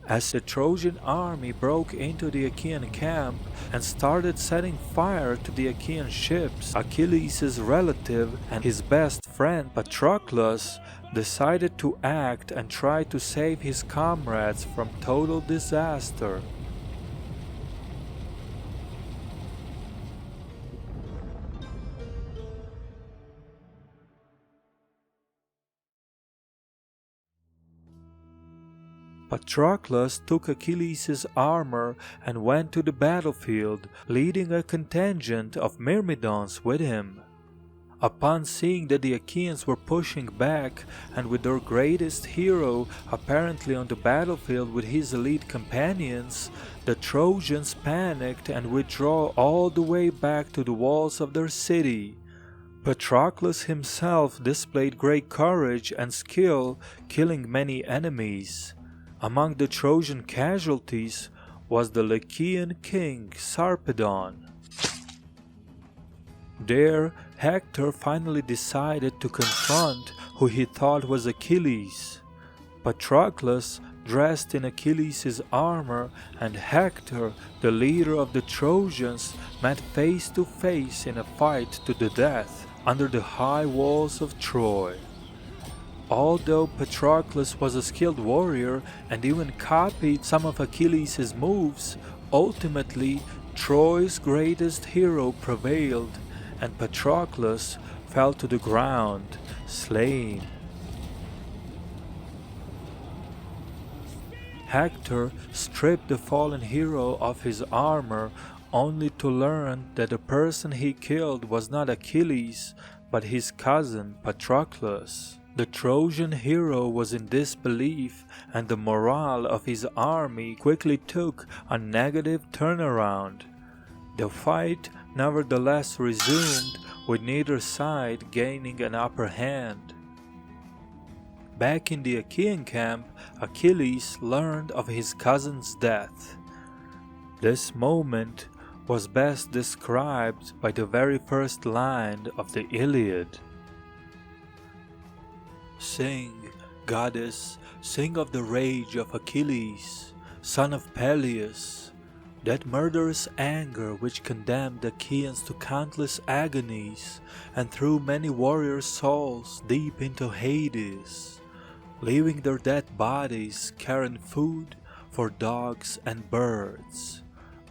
As the Trojan army broke into the Achaean camp and started setting fire to the Achaean ships, Achilles' relative and his best friend Patroclus decided to act and try to save his comrades from total disaster. Patroclus took Achilles' armor and went to the battlefield, leading a contingent of Myrmidons with him. Upon seeing that the Achaeans were pushing back, and with their greatest hero apparently on the battlefield with his elite companions, the Trojans panicked and withdrew all the way back to the walls of their city. Patroclus himself displayed great courage and skill, killing many enemies. Among the Trojan casualties was the Lycian king Sarpedon. There, Hector finally decided to confront who he thought was Achilles. Patroclus, dressed in Achilles' armor, and Hector, the leader of the Trojans, met face to face in a fight to the death under the high walls of Troy. Although Patroclus was a skilled warrior and even copied some of Achilles' moves, ultimately Troy's greatest hero prevailed, and Patroclus fell to the ground, slain. Hector stripped the fallen hero of his armor, only to learn that the person he killed was not Achilles, but his cousin Patroclus. The Trojan hero was in disbelief, and the morale of his army quickly took a negative turnaround. The fight nevertheless resumed, with neither side gaining an upper hand. Back in the Achaean camp, Achilles learned of his cousin's death. This moment was best described by the very first line of the Iliad. Sing, goddess, sing of the rage of Achilles, son of Peleus, that murderous anger which condemned the Achaeans to countless agonies and threw many warrior souls deep into Hades, leaving their dead bodies carrying food for dogs and birds,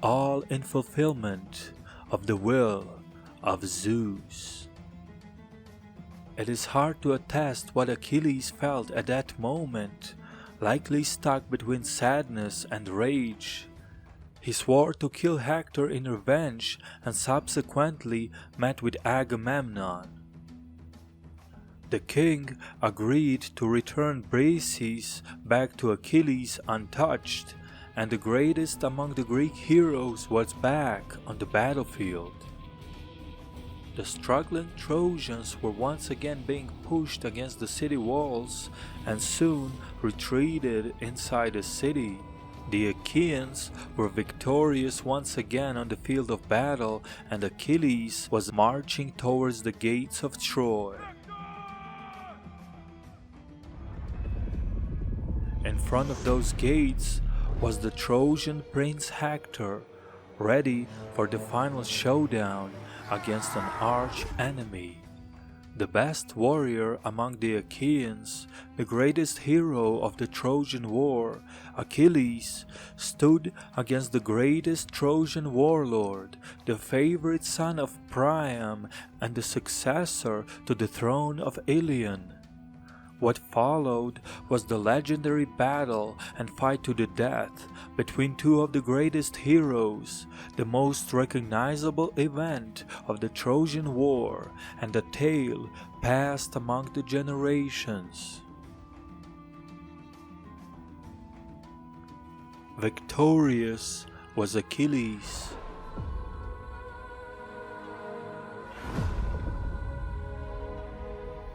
all in fulfillment of the will of Zeus. It is hard to attest what Achilles felt at that moment, likely stuck between sadness and rage. He swore to kill Hector in revenge and subsequently met with Agamemnon. The king agreed to return Briseis back to Achilles untouched, and the greatest among the Greek heroes was back on the battlefield. The struggling Trojans were once again being pushed against the city walls and soon retreated inside the city. The Achaeans were victorious once again on the field of battle, and Achilles was marching towards the gates of Troy. In front of those gates was the Trojan prince Hector, ready for the final showdown against an arch enemy. The best warrior among the Achaeans, the greatest hero of the Trojan War, Achilles, stood against the greatest Trojan warlord, the favorite son of Priam and the successor to the throne of Iliad. What followed was the legendary battle and fight to the death between two of the greatest heroes, the most recognizable event of the Trojan War, and a tale passed among the generations. Victorious was Achilles.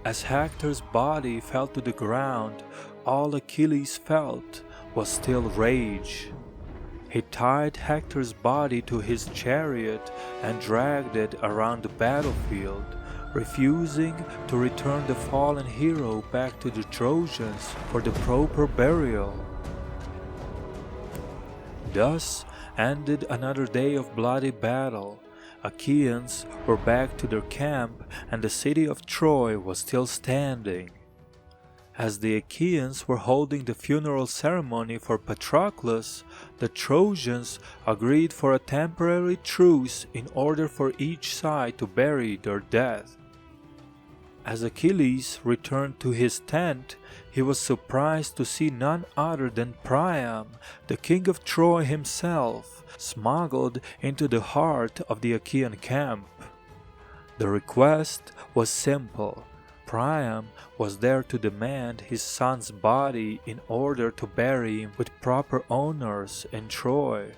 As Hector's body fell to the ground, all Achilles felt was still rage. He tied Hector's body to his chariot and dragged it around the battlefield, refusing to return the fallen hero back to the Trojans for the proper burial. Thus ended another day of bloody battle. Achaeans were back to their camp, and the city of Troy was still standing. As the Achaeans were holding the funeral ceremony for Patroclus, the Trojans agreed for a temporary truce in order for each side to bury their dead. As Achilles returned to his tent, he was surprised to see none other than Priam, the king of Troy himself, smuggled into the heart of the Achaean camp. The request was simple. Priam was there to demand his son's body in order to bury him with proper honors in Troy.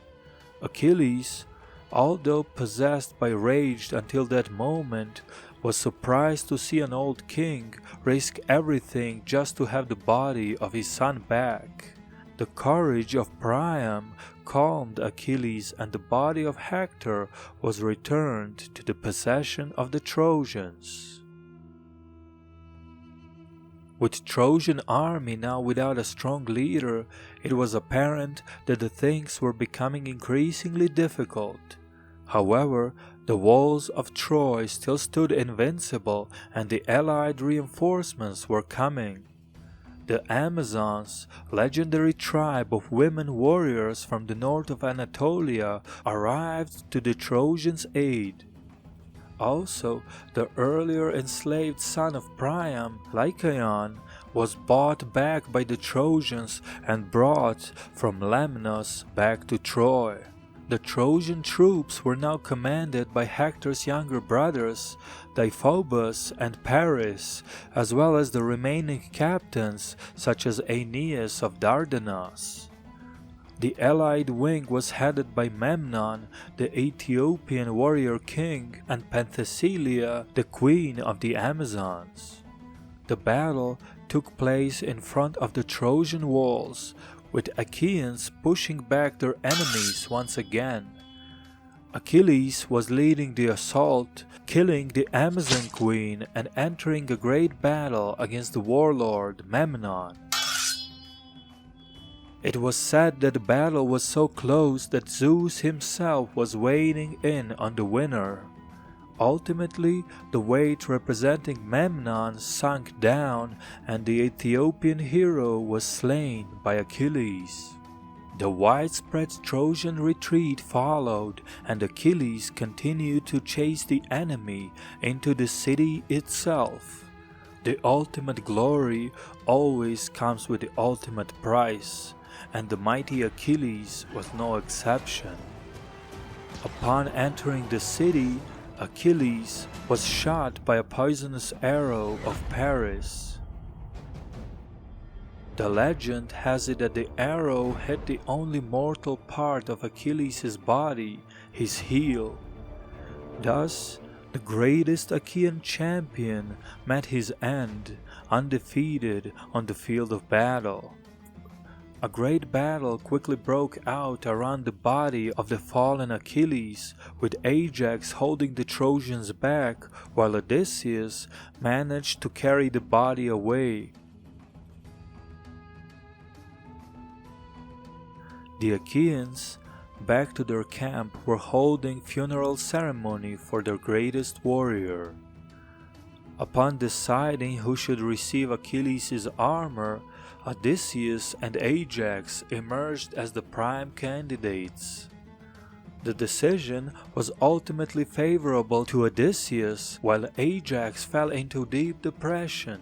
Achilles, although possessed by rage until that moment, was surprised to see an old king risk everything just to have the body of his son back. The courage of Priam calmed Achilles, and the body of Hector was returned to the possession of the Trojans. With Trojan army now without a strong leader, it was apparent that the things were becoming increasingly difficult. However, the walls of Troy still stood invincible, and the allied reinforcements were coming. The Amazons, legendary tribe of women warriors from the north of Anatolia, arrived to the Trojans' aid. Also, the earlier enslaved son of Priam, Achaean, was bought back by the Trojans and brought from Lemnos back to Troy. The Trojan troops were now commanded by Hector's younger brothers, Deiphobus and Paris, as well as the remaining captains such as Aeneas of Dardanus. The allied wing was headed by Memnon, the Ethiopian warrior king, and Penthesilea, the queen of the Amazons. The battle took place in front of the Trojan walls, with Achaeans pushing back their enemies once again. Achilles was leading the assault, killing the Amazon queen and entering a great battle against the warlord Memnon. It was said that the battle was so close that Zeus himself was weighing in on the winner. Ultimately, the weight representing Memnon sunk down, and the Ethiopian hero was slain by Achilles. The widespread Trojan retreat followed, and Achilles continued to chase the enemy into the city itself. The ultimate glory always comes with the ultimate price, and the mighty Achilles was no exception. Upon entering the city, Achilles was shot by a poisonous arrow of Paris. The legend has it that the arrow hit the only mortal part of Achilles' body, his heel. Thus, the greatest Achaean champion met his end, undefeated on the field of battle. A great battle quickly broke out around the body of the fallen Achilles, with Ajax holding the Trojans back, while Odysseus managed to carry the body away. The Achaeans, back to their camp, were holding funeral ceremony for their greatest warrior. Upon deciding who should receive Achilles' armor, Odysseus and Ajax emerged as the prime candidates. The decision was ultimately favorable to Odysseus, while Ajax fell into deep depression.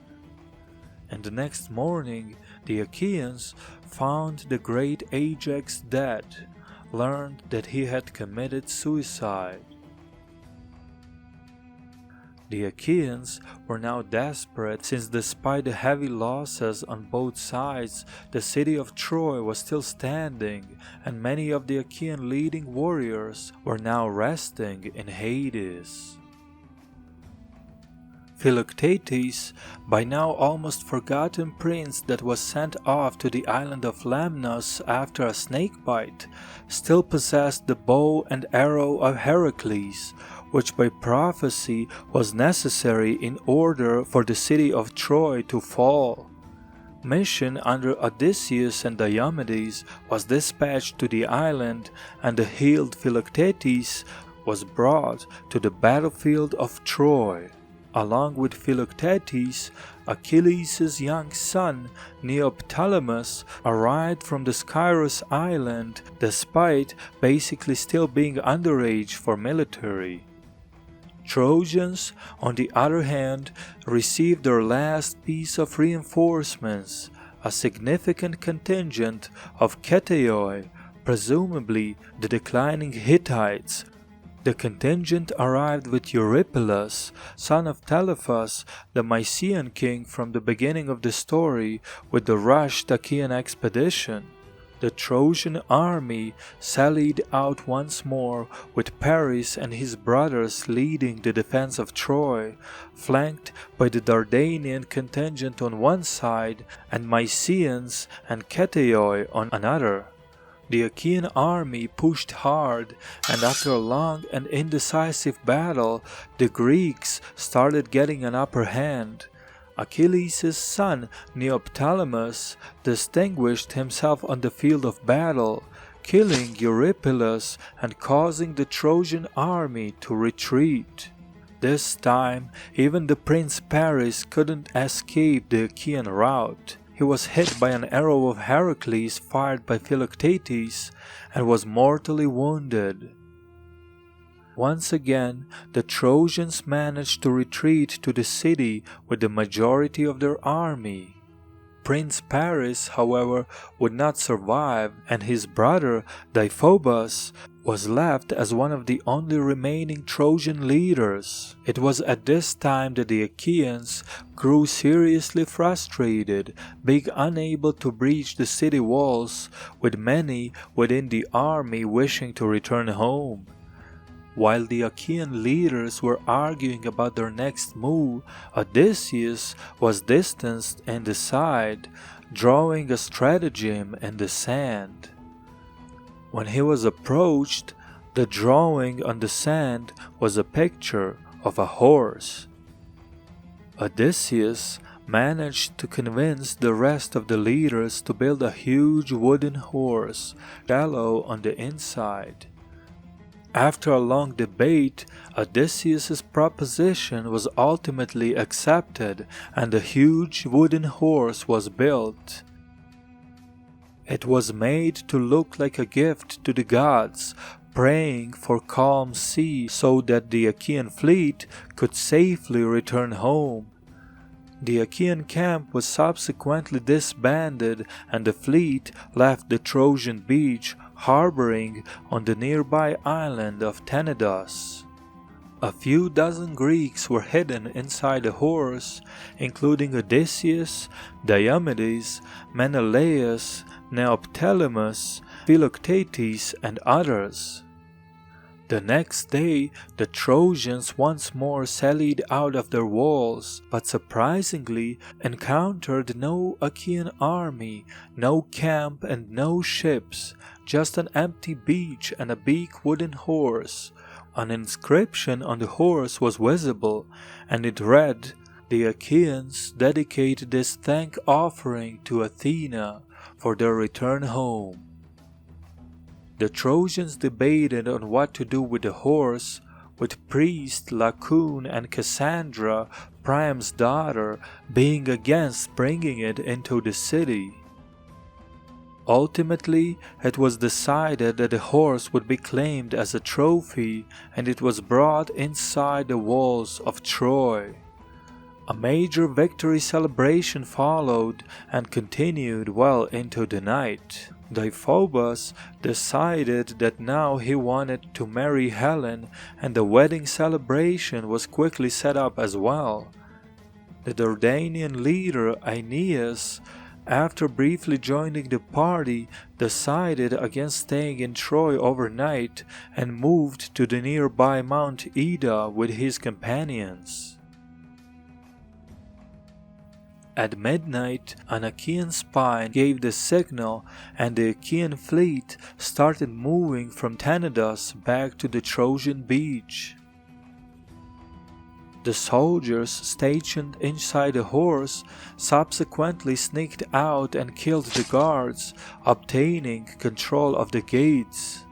And the next morning, the Achaeans found the great Ajax dead, learned that he had committed suicide. The Achaeans were now desperate, since despite the heavy losses on both sides, the city of Troy was still standing, and many of the Achaean leading warriors were now resting in Hades. Philoctetes, by now almost forgotten prince that was sent off to the island of Lemnos after a snakebite, still possessed the bow and arrow of Heracles, which by prophecy was necessary in order for the city of Troy to fall. mission under Odysseus and Diomedes was dispatched to the island, and the healed Philoctetes was brought to the battlefield of Troy. Along with Philoctetes, Achilles' young son Neoptolemus arrived from the Skyros island despite basically still being underage for military. Trojans, on the other hand, received their last piece of reinforcements, a significant contingent of Ketaioi, presumably the declining Hittites. The contingent arrived with Eurypylus, son of Telephus, the Mycenaean king from the beginning of the story, with the rushed Achaean expedition. The Trojan army sallied out once more, with Paris and his brothers leading the defense of Troy, flanked by the Dardanian contingent on one side and Mysians and Ketaioi on another. The Achaean army pushed hard, and after a long and indecisive battle, the Greeks started getting an upper hand. Achilles' son Neoptolemus distinguished himself on the field of battle, killing Eurypylus and causing the Trojan army to retreat. This time, even the Prince Paris couldn't escape the Achaean rout. He was hit by an arrow of Heracles fired by Philoctetes and was mortally wounded. Once again, the Trojans managed to retreat to the city with the majority of their army. Prince Paris, however, would not survive, and his brother Deiphobus was left as one of the only remaining Trojan leaders. It was at this time that the Achaeans grew seriously frustrated, being unable to breach the city walls, with many within the army wishing to return home. While the Achaean leaders were arguing about their next move, Odysseus was distanced in the side, drawing a stratagem in the sand. When he was approached, the drawing on the sand was a picture of a horse. Odysseus managed to convince the rest of the leaders to build a huge wooden horse, shallow on the inside. After a long debate, Odysseus' proposition was ultimately accepted, and a huge wooden horse was built. It was made to look like a gift to the gods, praying for calm sea so that the Achaean fleet could safely return home. The Achaean camp was subsequently disbanded, and the fleet left the Trojan beach, harboring on the nearby island of Tenedos. A few dozen Greeks were hidden inside the horse, including Odysseus, Diomedes, Menelaus, Neoptolemus, Philoctetes, and others. The next day, the Trojans once more sallied out of their walls, but surprisingly encountered no Achaean army, no camp, and no ships, just an empty beach and a big wooden horse. An inscription on the horse was visible, and it read, "The Achaeans dedicate this thank offering to Athena for their return home." The Trojans debated on what to do with the horse, with priest Laocoon and Cassandra, Priam's daughter, being against bringing it into the city. Ultimately, it was decided that the horse would be claimed as a trophy, and it was brought inside the walls of Troy. A major victory celebration followed and continued well into the night. Deiphobus decided that now he wanted to marry Helen, and the wedding celebration was quickly set up as well. The Dardanian leader Aeneas, after briefly joining the party, decided against staying in Troy overnight and moved to the nearby Mount Ida with his companions. At midnight, an Achaean spy gave the signal, and the Achaean fleet started moving from Tenedos back to the Trojan beach. The soldiers stationed inside the horse subsequently sneaked out and killed the guards, obtaining control of the gates.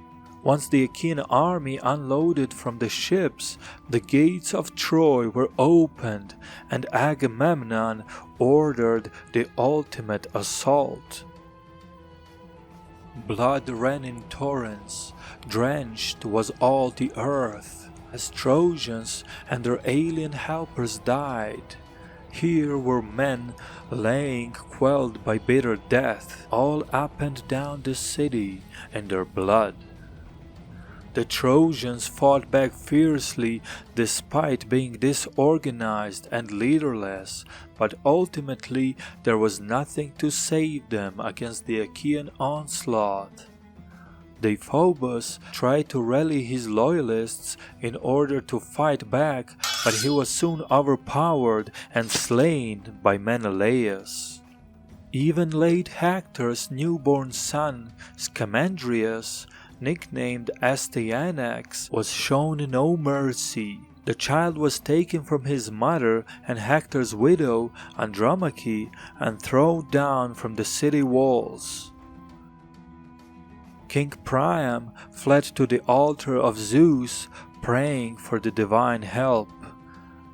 Once the Achaean army unloaded from the ships, the gates of Troy were opened, and Agamemnon ordered the ultimate assault. Blood ran in torrents, drenched was all the earth, as Trojans and their alien helpers died. Here were men laying quelled by bitter death, all up and down the city in their blood. The Trojans fought back fiercely despite being disorganized and leaderless, but ultimately there was nothing to save them against the Achaean onslaught. Deiphobus tried to rally his loyalists in order to fight back, but he was soon overpowered and slain by Menelaus. Even late Hector's newborn son, Scamandrius, nicknamed Astyanax, was shown no mercy. The child was taken from his mother and Hector's widow, Andromache, and thrown down from the city walls. King Priam fled to the altar of Zeus, praying for the divine help.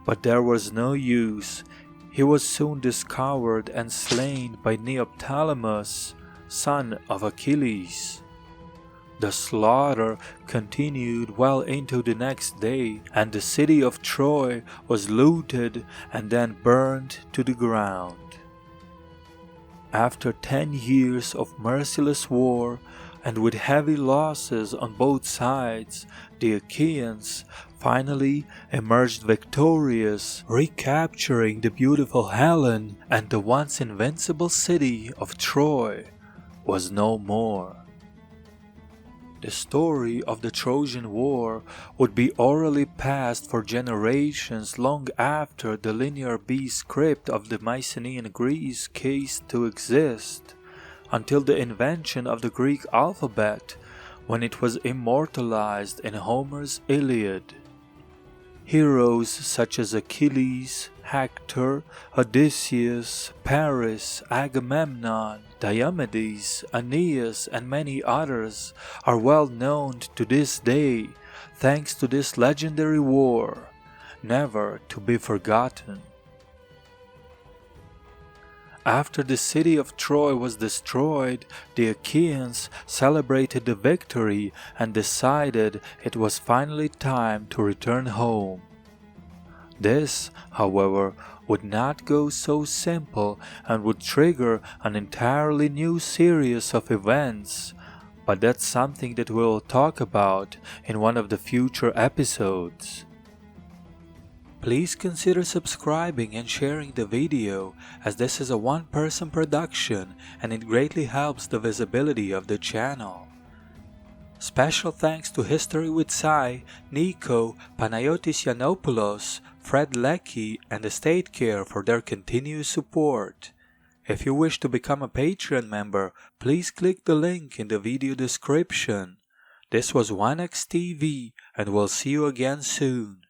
But there was no use. He was soon discovered and slain by Neoptolemus, son of Achilles. The slaughter continued well into the next day, and the city of Troy was looted and then burned to the ground. After 10 years of merciless war, and with heavy losses on both sides, the Achaeans finally emerged victorious, recapturing the beautiful Helen, and the once invincible city of Troy was no more. The story of the Trojan War would be orally passed for generations long after the linear B script of the Mycenaean Greece ceased to exist, until the invention of the Greek alphabet, when it was immortalized in Homer's Iliad. Heroes such as Achilles, Hector, Odysseus, Paris, Agamemnon, Diomedes, Aeneas, and many others are well known to this day thanks to this legendary war, never to be forgotten. After the city of Troy was destroyed, the Achaeans celebrated the victory and decided it was finally time to return home. This, however, would not go so simple and would trigger an entirely new series of events, but that's something that we'll talk about in one of the future episodes. Please consider subscribing and sharing the video, as this is a one-person production and it greatly helps the visibility of the channel. Special thanks to History with Sai, Nico, Panayotis Yiannopoulos, Fred Leckie, and Estate Care for their continuous support. If you wish to become a Patreon member, please click the link in the video description. This was WanaxTV, and we'll see you again soon.